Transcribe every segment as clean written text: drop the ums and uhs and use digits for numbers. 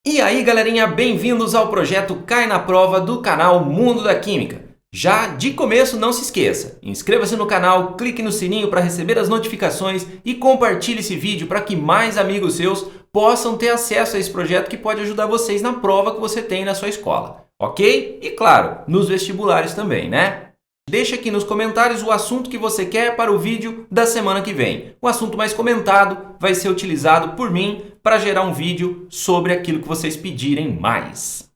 E aí, galerinha, bem-vindos ao projeto Cai na Prova do canal Mundo da Química. Já de começo, não se esqueça, inscreva-se no canal, clique no sininho para receber as notificações e compartilhe esse vídeo para que mais amigos seus possam ter acesso a esse projeto que pode ajudar vocês na prova que você tem na sua escola, ok? E claro, nos vestibulares também, né? Deixa aqui nos comentários o assunto que você quer para o vídeo da semana que vem. O assunto mais comentado vai ser utilizado por mim para gerar um vídeo sobre aquilo que vocês pedirem mais.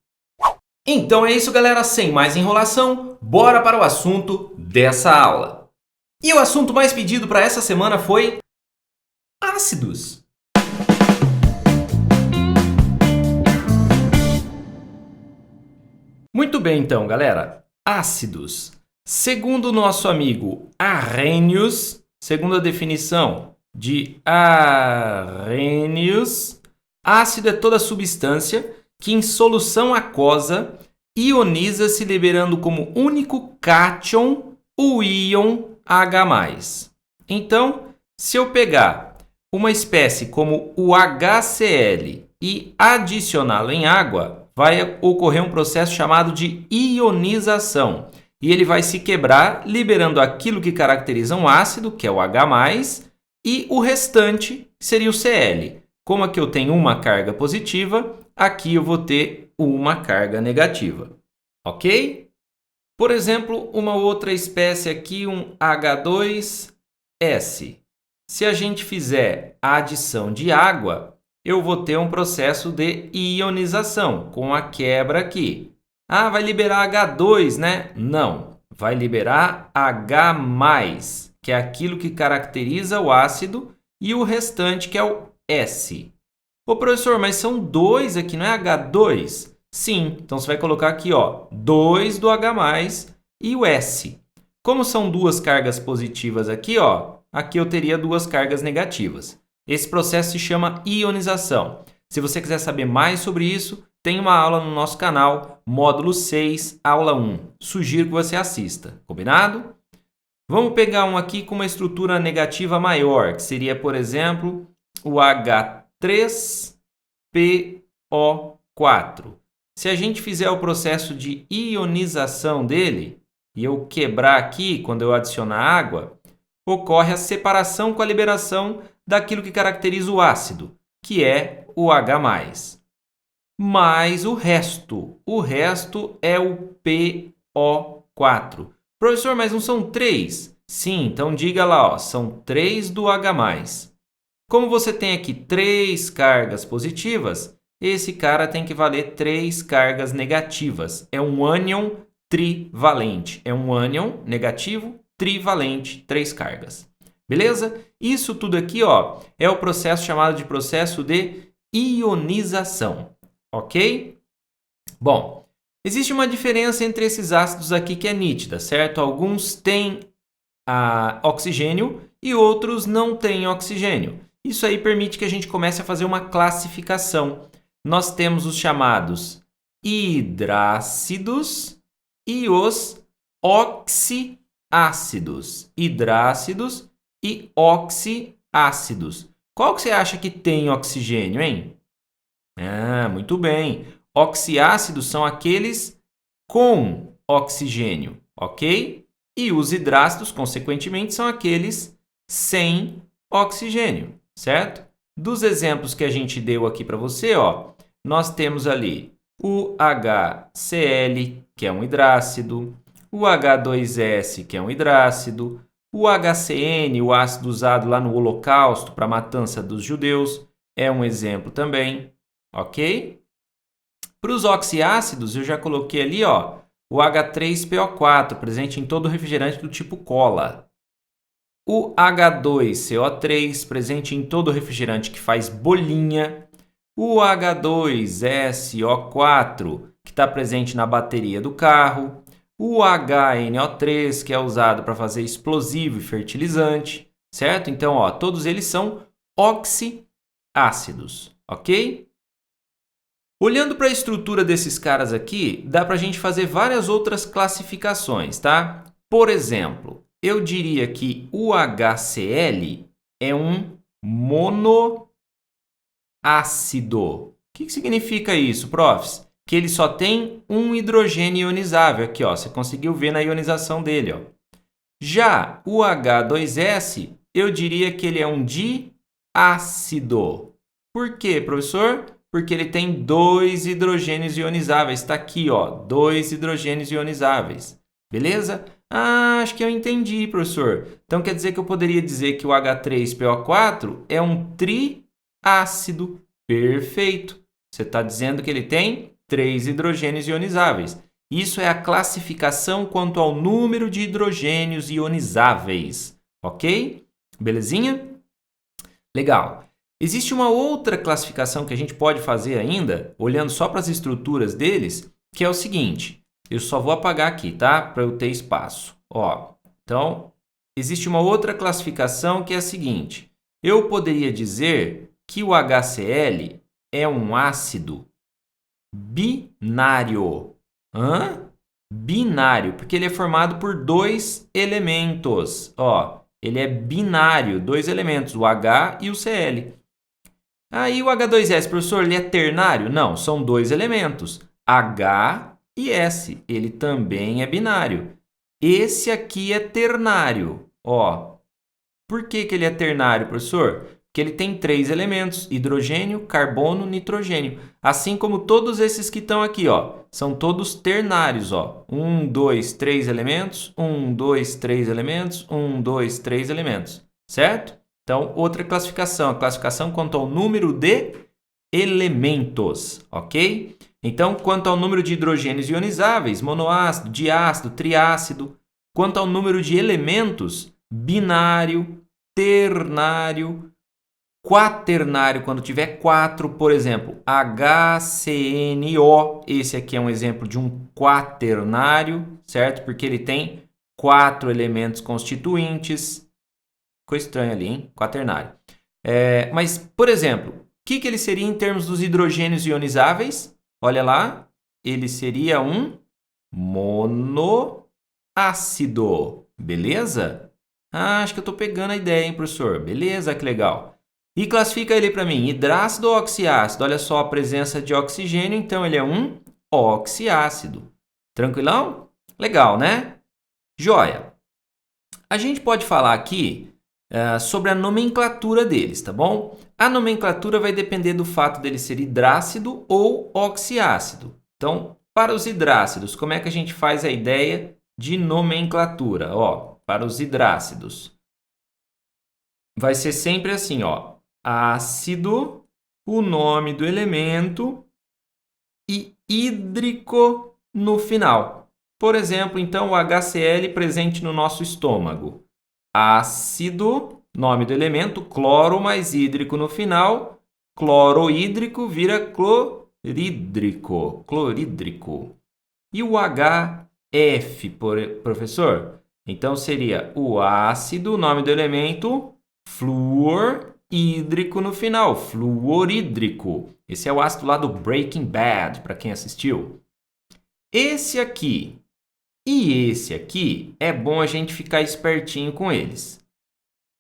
Então é isso, galera. Sem mais enrolação, bora para o assunto dessa aula. E o assunto mais pedido para essa semana foi ácidos. Muito bem, então, galera. Ácidos. Segundo o nosso amigo Arrhenius, segundo a definição de Arrhenius, ácido é toda substância que em solução aquosa ioniza-se liberando como único cátion o íon H+. Então, se eu pegar uma espécie como o HCl e adicioná-lo em água, vai ocorrer um processo chamado de ionização. E ele vai se quebrar, liberando aquilo que caracteriza um ácido, que é o H+, e o restante seria o Cl. Como aqui eu tenho uma carga positiva, aqui eu vou ter uma carga negativa. Ok? Por exemplo, uma outra espécie aqui, um H2S. Se a gente fizer a adição de água, eu vou ter um processo de ionização, com a quebra aqui. Ah, vai liberar H2, né? Não, vai liberar H+, que é aquilo que caracteriza o ácido, e o restante que é o S. Ô, professor, mas são dois aqui, não é H2? Sim, então você vai colocar aqui, ó, 2 do H+, e o S. Como são duas cargas positivas aqui, ó, aqui eu teria duas cargas negativas. Esse processo se chama ionização. Se você quiser saber mais sobre isso, tem uma aula no nosso canal, módulo 6, aula 1. Sugiro que você assista, combinado? Vamos pegar um aqui com uma estrutura negativa maior, que seria, por exemplo, o H3PO4. Se a gente fizer o processo de ionização dele, e eu quebrar aqui, quando eu adicionar água, ocorre a separação com a liberação daquilo que caracteriza o ácido, que é o H+. Mais o resto. O resto é o PO4. Professor, mas não são 3? Sim, então diga lá, ó, são 3 do H+. Como você tem aqui 3 cargas positivas, esse cara tem que valer 3 cargas negativas. É um ânion trivalente. É um ânion negativo trivalente, 3 cargas. Beleza? Isso tudo aqui, ó, é o processo chamado de processo de ionização. Ok? Bom, existe uma diferença entre esses ácidos aqui que é nítida, certo? Alguns têm oxigênio e outros não têm oxigênio. Isso aí permite que a gente comece a fazer uma classificação. Nós temos os chamados hidrácidos e os oxiácidos. Hidrácidos e oxiácidos. Qual que você acha que tem oxigênio, hein? Ah, muito bem. Oxiácidos são aqueles com oxigênio, ok? E os hidrácidos, consequentemente, são aqueles sem oxigênio, certo? Dos exemplos que a gente deu aqui para você, ó, nós temos ali o HCl, que é um hidrácido, o H2S, que é um hidrácido, o HCN, o ácido usado lá no Holocausto para a matança dos judeus, é um exemplo também. Ok? Para os oxiácidos, eu já coloquei ali, ó, o H3PO4, presente em todo refrigerante do tipo cola. O H2CO3, presente em todo refrigerante que faz bolinha. O H2SO4, que está presente na bateria do carro. O HNO3, que é usado para fazer explosivo e fertilizante. Certo? Então, ó, todos eles são oxiácidos. Ok? Olhando para a estrutura desses caras aqui, dá para a gente fazer várias outras classificações, tá? Por exemplo, eu diria que o HCl é um monoácido, que significa isso, profs? Que ele só tem um hidrogênio ionizável. Aqui, ó, você conseguiu ver na ionização dele. Ó. Já o H2S, eu diria que ele é um diácido. Por quê, professor? Porque ele tem 2 hidrogênios ionizáveis. Está aqui, ó, 2 hidrogênios ionizáveis. Beleza? Ah, acho que eu entendi, professor. Então quer dizer que eu poderia dizer que o H3PO4 é um triácido. Perfeito. Você está dizendo que ele tem 3 hidrogênios ionizáveis. Isso é a classificação quanto ao número de hidrogênios ionizáveis. Ok? Belezinha? Legal. Existe uma outra classificação que a gente pode fazer ainda, olhando só para as estruturas deles, que é o seguinte. Eu só vou apagar aqui, tá? Para eu ter espaço. Ó, então, existe uma outra classificação que é a seguinte. Eu poderia dizer que o HCl é um ácido binário. Binário, porque ele é formado por 2 elementos. Ó, ele é binário, 2 elementos, o H e o Cl. Aí o H2S, professor, ele é ternário? Não, são 2 elementos, H e S. Ele também é binário. Esse aqui é ternário. Ó, por que ele é ternário, professor? Porque ele tem 3 elementos, hidrogênio, carbono, nitrogênio. Assim como todos esses que estão aqui, ó, são todos ternários. 1, 2, 3 elementos, 1, 2, 3 elementos, 1, 2, 3 elementos. Certo? Então, outra classificação, a classificação quanto ao número de elementos, ok? Então, quanto ao número de hidrogênios ionizáveis, monoácido, diácido, triácido. Quanto ao número de elementos, binário, ternário, quaternário, quando tiver 4, por exemplo, HCNO. Esse aqui é um exemplo de um quaternário, certo? Porque ele tem 4 elementos constituintes. Ficou estranho ali, hein? Quaternário. Mas, por exemplo, o que ele seria em termos dos hidrogênios ionizáveis? Olha lá, ele seria um monoácido. Beleza? Ah, acho que eu estou pegando a ideia, hein, professor? Beleza, que legal. E classifica ele para mim, hidrácido ou oxiácido? Olha só a presença de oxigênio, então ele é um oxiácido. Tranquilão? Legal, né? Joia. A gente pode falar aqui sobre a nomenclatura deles, tá bom? A nomenclatura vai depender do fato dele ser hidrácido ou oxiácido. Então, para os hidrácidos, como é que a gente faz a ideia de nomenclatura? Ó, para os hidrácidos, vai ser sempre assim, ó, ácido, o nome do elemento e hídrico no final. Por exemplo, então, o HCl presente no nosso estômago. Ácido, nome do elemento, cloro mais hídrico no final. Clorohídrico vira clorídrico. E o HF, professor? Então, seria o ácido, nome do elemento, flúor, hídrico no final, fluorídrico. Esse é o ácido lá do Breaking Bad, para quem assistiu. Esse aqui e esse aqui, é bom a gente ficar espertinho com eles.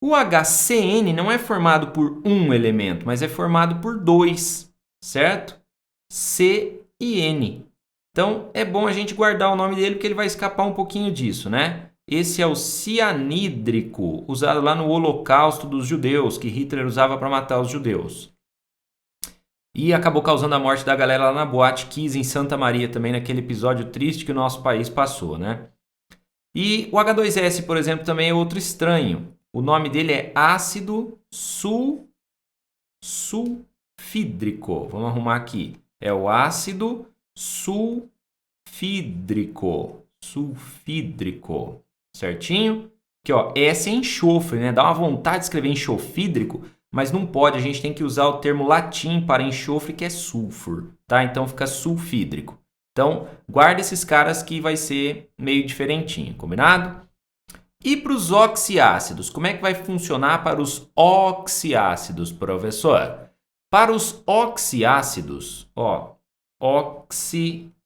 O HCN não é formado por um elemento, mas é formado por 2, certo? C e N. Então, é bom a gente guardar o nome dele, porque ele vai escapar um pouquinho disso, né? Esse é o cianídrico, usado lá no Holocausto dos judeus, que Hitler usava para matar os judeus. E acabou causando a morte da galera lá na Boate Kiss, em Santa Maria, também naquele episódio triste que o nosso país passou, né? E o H2S, por exemplo, também é outro estranho. O nome dele é ácido sulfídrico. Vamos arrumar aqui. É o ácido sulfídrico. Certinho? Aqui, ó, S é enxofre, né? Dá uma vontade de escrever enxofídrico, mas não pode, a gente tem que usar o termo latim para enxofre, que é sulfur, tá? Então fica sulfídrico. Então, guarda esses caras que vai ser meio diferentinho, combinado? E para os oxiácidos, como é que vai funcionar para os oxiácidos, professor? Para os oxiácidos, ó, oxiácidos,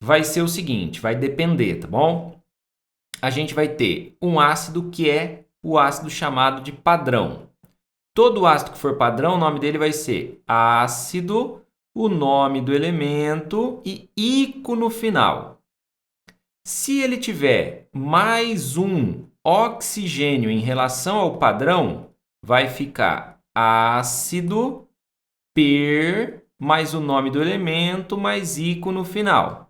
vai ser o seguinte, vai depender, tá bom? A gente vai ter um ácido que é o ácido chamado de padrão. Todo ácido que for padrão, o nome dele vai ser ácido, o nome do elemento e ico no final. Se ele tiver mais um oxigênio em relação ao padrão, vai ficar ácido mais o nome do elemento mais ico no final.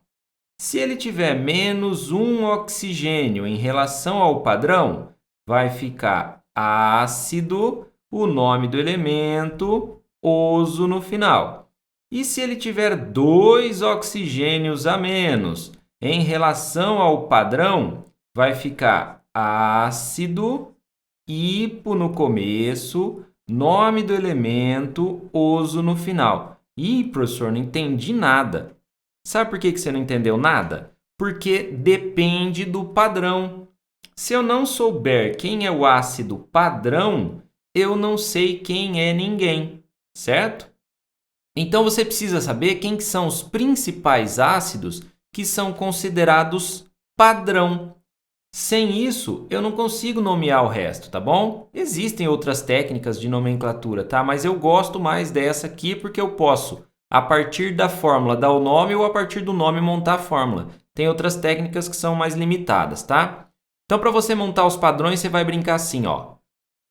Se ele tiver menos um oxigênio em relação ao padrão, vai ficar ácido, o nome do elemento, oso no final. E se ele tiver 2 oxigênios a menos em relação ao padrão, vai ficar ácido, hipo no começo, nome do elemento, oso no final. Ih, professor, não entendi nada. Sabe por que você não entendeu nada? Porque depende do padrão. Se eu não souber quem é o ácido padrão, eu não sei quem é ninguém, certo? Então você precisa saber quem que são os principais ácidos que são considerados padrão. Sem isso, eu não consigo nomear o resto, tá bom? Existem outras técnicas de nomenclatura, tá? Mas eu gosto mais dessa aqui porque eu posso, a partir da fórmula, dar o nome ou a partir do nome montar a fórmula. Tem outras técnicas que são mais limitadas, tá? Então, para você montar os padrões, você vai brincar assim, ó.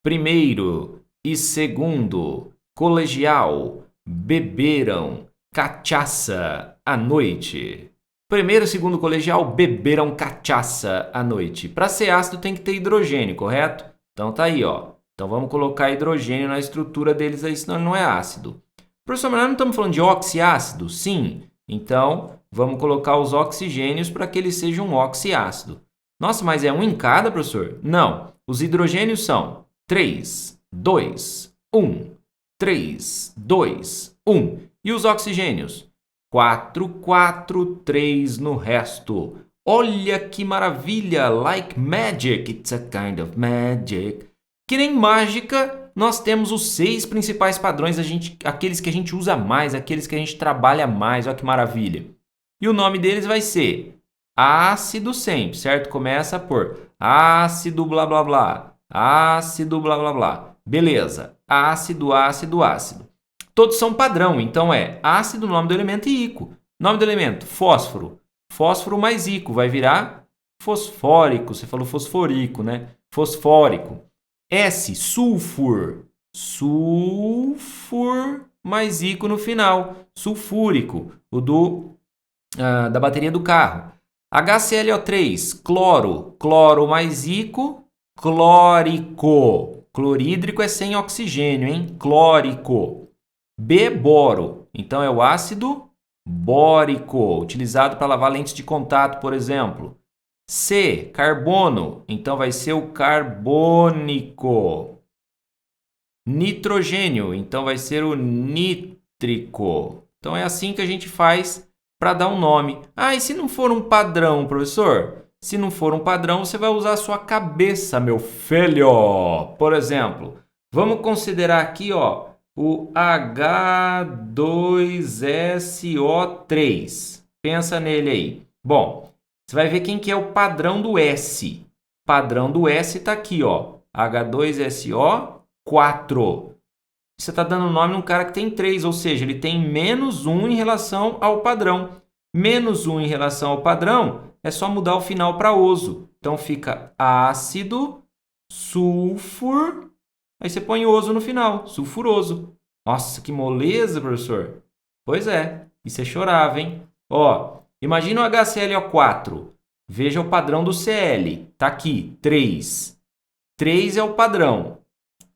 Primeiro e segundo colegial beberam cachaça à noite. Primeiro e segundo colegial beberam cachaça à noite. Para ser ácido tem que ter hidrogênio, correto? Então tá aí, ó. Então vamos colocar hidrogênio na estrutura deles aí, senão ele não é ácido. Professor, mas nós não estamos falando de oxiácido? Sim. Então vamos colocar os oxigênios para que ele seja um oxiácido. Nossa, mas é um em cada, professor? Não. Os hidrogênios são 3, 2, 1. 3, 2, 1. E os oxigênios? 4, 4, 3 no resto. Olha que maravilha! Like magic, it's a kind of magic. Que nem mágica, nós temos os 6 principais padrões, aqueles que a gente usa mais, aqueles que a gente trabalha mais. Olha que maravilha. E o nome deles vai ser ácido sempre, certo? Começa por ácido blá blá blá, ácido blá blá blá. Beleza, ácido, ácido, ácido. Todos são padrão, então é ácido, nome do elemento e ico. Nome do elemento, fósforo. Fósforo mais ico, vai virar fosfórico. Você falou fosforico, né? Fosfórico. S, sulfur. Sulfur mais ico no final. Sulfúrico, o da bateria do carro. HClO3, cloro. Cloro mais ico, clórico. Clorídrico é sem oxigênio, hein? Clórico. B, boro. Então é o ácido bórico, utilizado para lavar lentes de contato, por exemplo. C, carbono. Então vai ser o carbônico. Nitrogênio. Então vai ser o nítrico. Então é assim que a gente faz para dar um nome. Ah, e se não for um padrão, professor? Se não for um padrão, você vai usar a sua cabeça, meu filho. Por exemplo, vamos considerar aqui, ó, o H2SO3. Pensa nele aí. Bom, você vai ver quem que é o padrão do S. O padrão do S está aqui, ó, H2SO4. Você está dando nome num cara que tem 3, ou seja, ele tem menos 1 em relação ao padrão. Menos 1 em relação ao padrão é só mudar o final para oso. Então fica ácido, sulfur, aí você põe oso no final, sulfuroso. Nossa, que moleza, professor. Pois é, e você chorava, hein? Ó, imagina o HClO4. Veja o padrão do Cl. Tá aqui, 3. 3 é o padrão.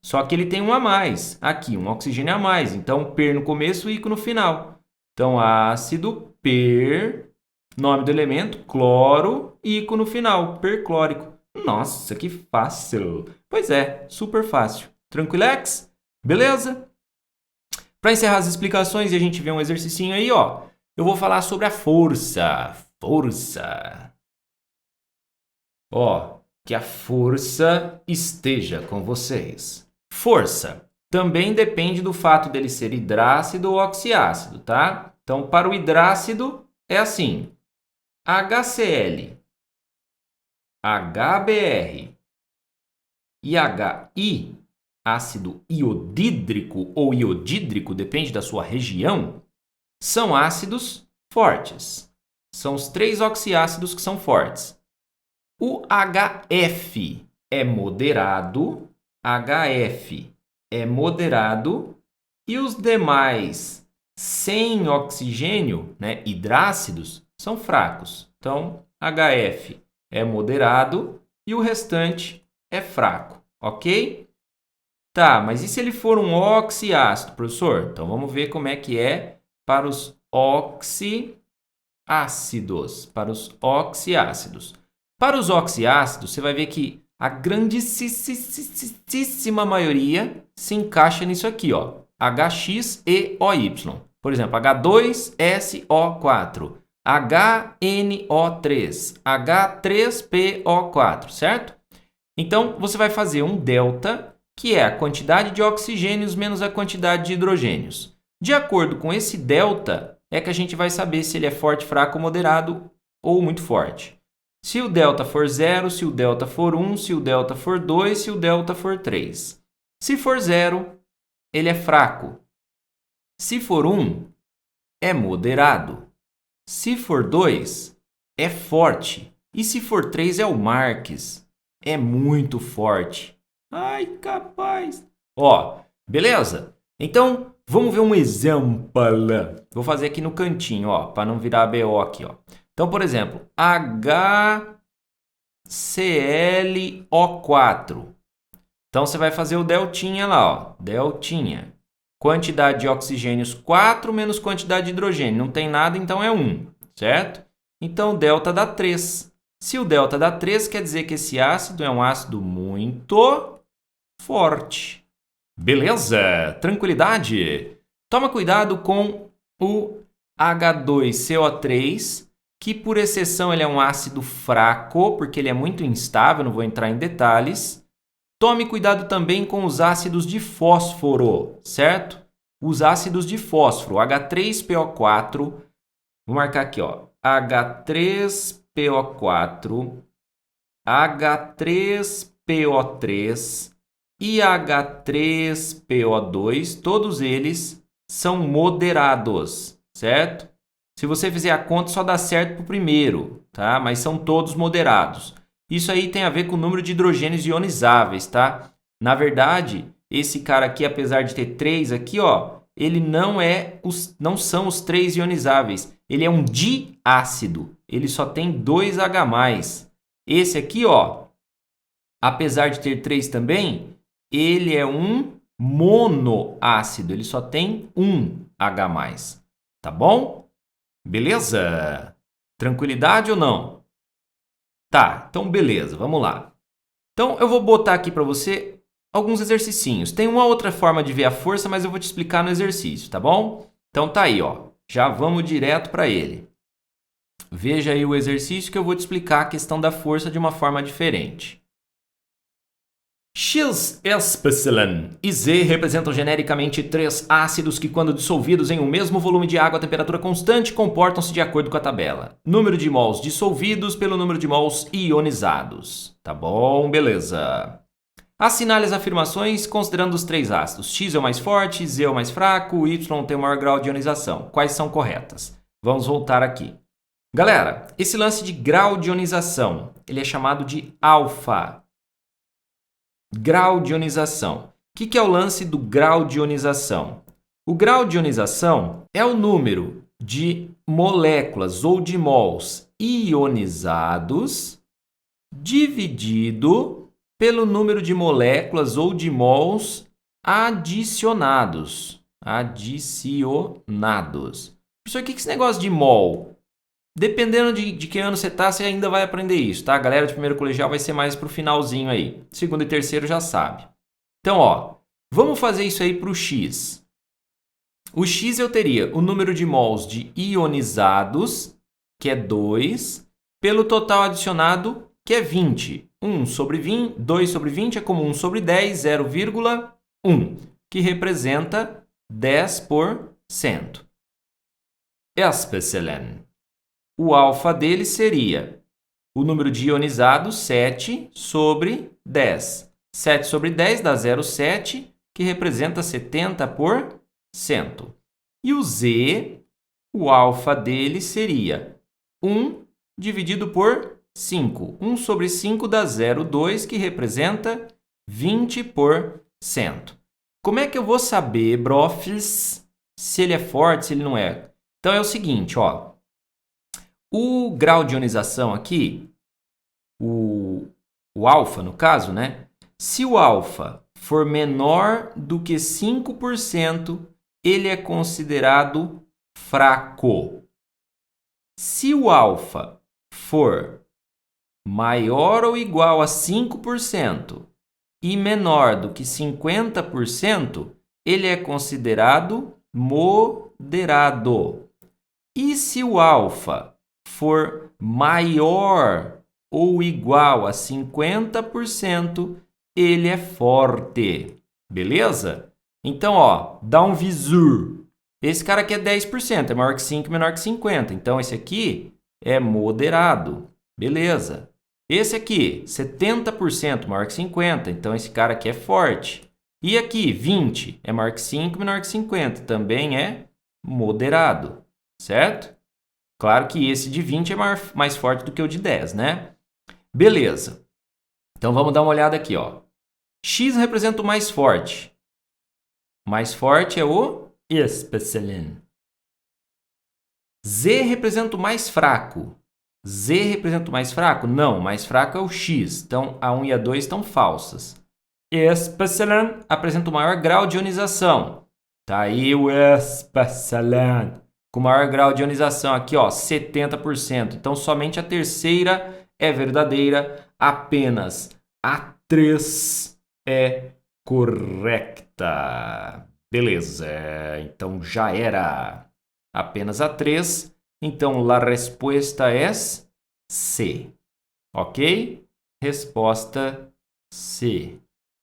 Só que ele tem um a mais. Aqui, um oxigênio a mais. Então, per no começo e ico no final. Então, ácido, per, nome do elemento, cloro, ico no final, perclórico. Nossa, que fácil. Pois é, super fácil. Tranquilex? Beleza? Para encerrar as explicações e a gente ver um exercicinho aí, ó, eu vou falar sobre a força. Força. Ó, que a força esteja com vocês. Força também depende do fato dele ser hidrácido ou oxiácido, tá? Então, para o hidrácido é assim: HCl, HBr e HI ácido iodídrico ou iodídrico, depende da sua região, são ácidos fortes. São os 3 oxiácidos que são fortes. O HF é moderado, e os demais sem oxigênio, né, hidrácidos, são fracos. Então, HF é moderado e o restante é fraco, ok? Tá, mas e se ele for um oxiácido, professor? Então, vamos ver como é que é para os oxiácidos. Para os oxiácidos, você vai ver que a grandíssima maioria se encaixa nisso aqui, ó. HXeOY. Por exemplo, H2SO4, HNO3, H3PO4, certo? Então, você vai fazer um delta, que é a quantidade de oxigênios menos a quantidade de hidrogênios. De acordo com esse delta, é que a gente vai saber se ele é forte, fraco, moderado ou muito forte. Se o delta for 0, se o delta for 1, se o delta for 2, se o delta for 3. Se for 0, ele é fraco. Se for 1, é moderado. Se for 2, é forte. E se for 3, é o Marques. É muito forte. Ai, capaz. Ó, beleza? Então, vamos ver um exemplo. Vou fazer aqui no cantinho, ó, para não virar BO aqui, ó. Então, por exemplo, HClO4. Então, você vai fazer o deltinha lá, ó. Deltinha. Quantidade de oxigênios 4 menos quantidade de hidrogênio. Não tem nada, então é 1, certo? Então, o delta dá 3. Se o delta dá 3, quer dizer que esse ácido é um ácido muito forte. Beleza? Tranquilidade? Toma cuidado com o H2CO3, que por exceção ele é um ácido fraco, porque ele é muito instável, não vou entrar em detalhes. Tome cuidado também com os ácidos de fósforo, certo? Os ácidos de fósforo, H3PO4, vou marcar aqui, ó, H3PO4, H3PO3 e H3PO2, todos eles são moderados, certo? Se você fizer a conta, só dá certo para o primeiro, tá? Mas são todos moderados. Isso aí tem a ver com o número de hidrogênios ionizáveis, tá? Na verdade, esse cara aqui, apesar de ter 3 aqui, ó, ele não são os 3 ionizáveis. Ele é um diácido. Ele só tem 2H+. Esse aqui, ó, apesar de ter 3 também, ele é um monoácido. Ele só tem 1H+. Tá bom? Beleza? Tranquilidade ou não? Tá, então beleza, vamos lá. Então eu vou botar aqui para você alguns exercicinhos. Tem uma outra forma de ver a força, mas eu vou te explicar no exercício, tá bom? Então tá aí, ó. Já vamos direto para ele. Veja aí o exercício que eu vou te explicar a questão da força de uma forma diferente. X, Epsilon e Z representam genericamente 3 ácidos que, quando dissolvidos em um mesmo volume de água a temperatura constante, comportam-se de acordo com a tabela. Número de mols dissolvidos pelo número de mols ionizados. Tá bom, beleza. Assinale as afirmações considerando os 3 ácidos. X é o mais forte, Z é o mais fraco, Y tem o maior grau de ionização. Quais são corretas? Vamos voltar aqui. Galera, esse lance de grau de ionização, ele é chamado de alfa. Grau de ionização. O que é o lance do grau de ionização? O grau de ionização é o número de moléculas ou de mols ionizados dividido pelo número de moléculas ou de mols adicionados. Professor, o que é esse negócio de mol? Dependendo de que ano você está, você ainda vai aprender isso, tá? A galera de primeiro colegial vai ser mais pro finalzinho aí. Segundo e terceiro já sabe. Então, ó, vamos fazer isso aí pro X. O X eu teria o número de mols de ionizados, que é 2, pelo total adicionado, que é 20. 1 sobre 20, 2 sobre 20 é como 1 sobre 10, 0,1, que representa 10%. Epsilon. O alfa dele seria o número de ionizados, 7 sobre 10. 7 sobre 10 dá 0,7, que representa 70%. E o Z, o alfa dele seria 1 dividido por 5. 1 sobre 5 dá 0,2, que representa 20%. Como é que eu vou saber, brofs, se ele é forte, se ele não é? Então é o seguinte, ó. O grau de ionização aqui, o alfa no caso, né? Se o alfa for menor do que 5%, ele é considerado fraco. Se o alfa for maior ou igual a 5% e menor do que 50%, ele é considerado moderado. E se o alfa for maior ou igual a 50%, ele é forte. Beleza? Então, ó, dá um visor. Esse cara aqui é 10%, é maior que 5 e menor que 50. Então, esse aqui é moderado. Beleza. Esse aqui, 70%, maior que 50. Então, esse cara aqui é forte. E aqui, 20, é maior que 5 e menor que 50. Também é moderado. Certo? Claro que esse de 20 é mais forte do que o de 10, né? Beleza. Então, vamos dar uma olhada aqui, ó. X representa o mais forte. O mais forte é o Especialin. Z representa o mais fraco. Z representa o mais fraco? Não, o mais fraco é o X. Então, a 1 e a 2 estão falsas. Especialin apresenta o maior grau de ionização. Tá aí o Especialin. Com o maior grau de ionização aqui, ó, 70%. Então, somente a terceira é verdadeira. Apenas a 3 é correta. Beleza, então já era. Apenas a 3. Então, a resposta é C. Ok? Resposta C.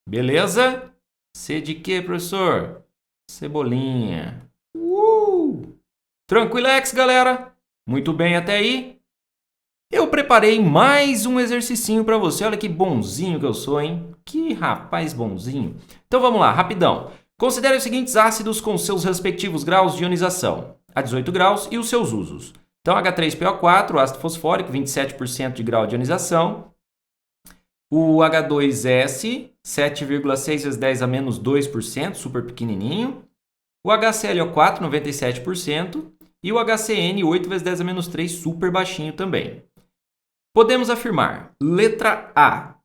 Beleza? C de quê, professor? Cebolinha. Tranquilex, galera? Muito bem até aí? Eu preparei mais um exercicinho para você. Olha que bonzinho que eu sou, hein? Que rapaz bonzinho. Então vamos lá, rapidão. Considere os seguintes ácidos com seus respectivos graus de ionização. A 18 graus e os seus usos. Então, H3PO4, ácido fosfórico, 27% de grau de ionização. O H2S, 7,6 vezes 10 a menos 2%, super pequenininho. O HClO4, 97%. E o HCN, 8 vezes 10 a menos 3, super baixinho também. Podemos afirmar, letra A,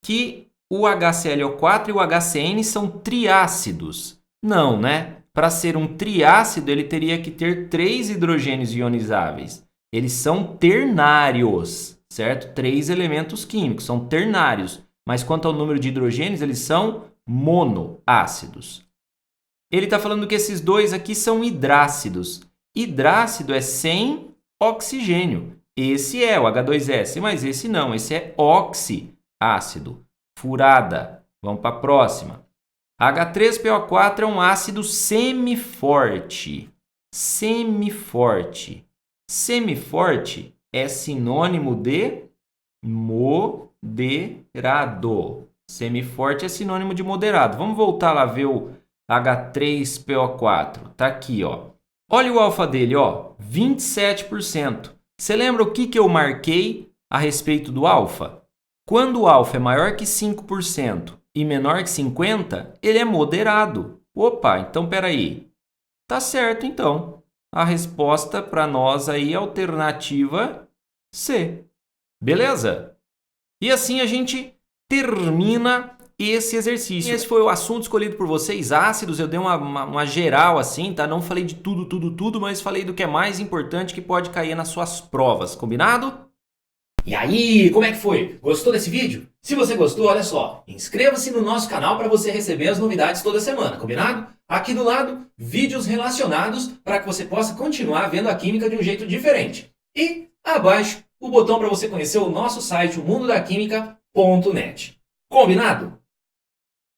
que o HClO4 e o HCN são triácidos. Não, né? Para ser um triácido, ele teria que ter 3 hidrogênios ionizáveis. Eles são ternários, certo? 3 elementos químicos, são ternários. Mas quanto ao número de hidrogênios, eles são monoácidos. Ele está falando que esses dois aqui são hidrácidos. Hidrácido é sem oxigênio. Esse é o H2S, mas esse não. Esse é oxiácido. Furada. Vamos para a próxima. H3PO4 é um ácido semiforte. Semiforte. Semiforte é sinônimo de moderado. Semiforte é sinônimo de moderado. Vamos voltar lá ver o H3PO4. Tá aqui, ó. Olha o alfa dele, ó, 27%. Você lembra o que eu marquei a respeito do alfa? Quando o alfa é maior que 5% e menor que 50%, ele é moderado. Opa, então peraí. Tá certo, então. A resposta para nós aí é alternativa C. Beleza? E assim a gente termina esse exercício. Esse foi o assunto escolhido por vocês, ácidos. Eu dei uma geral assim, tá? Não falei de tudo, mas falei do que é mais importante que pode cair nas suas provas. Combinado? E aí, como é que foi? Gostou desse vídeo? Se você gostou, olha só, inscreva-se no nosso canal para você receber as novidades toda semana, combinado? Aqui do lado, vídeos relacionados para que você possa continuar vendo a química de um jeito diferente. E abaixo, o botão para você conhecer o nosso site, o mundodaquimica.net. Combinado?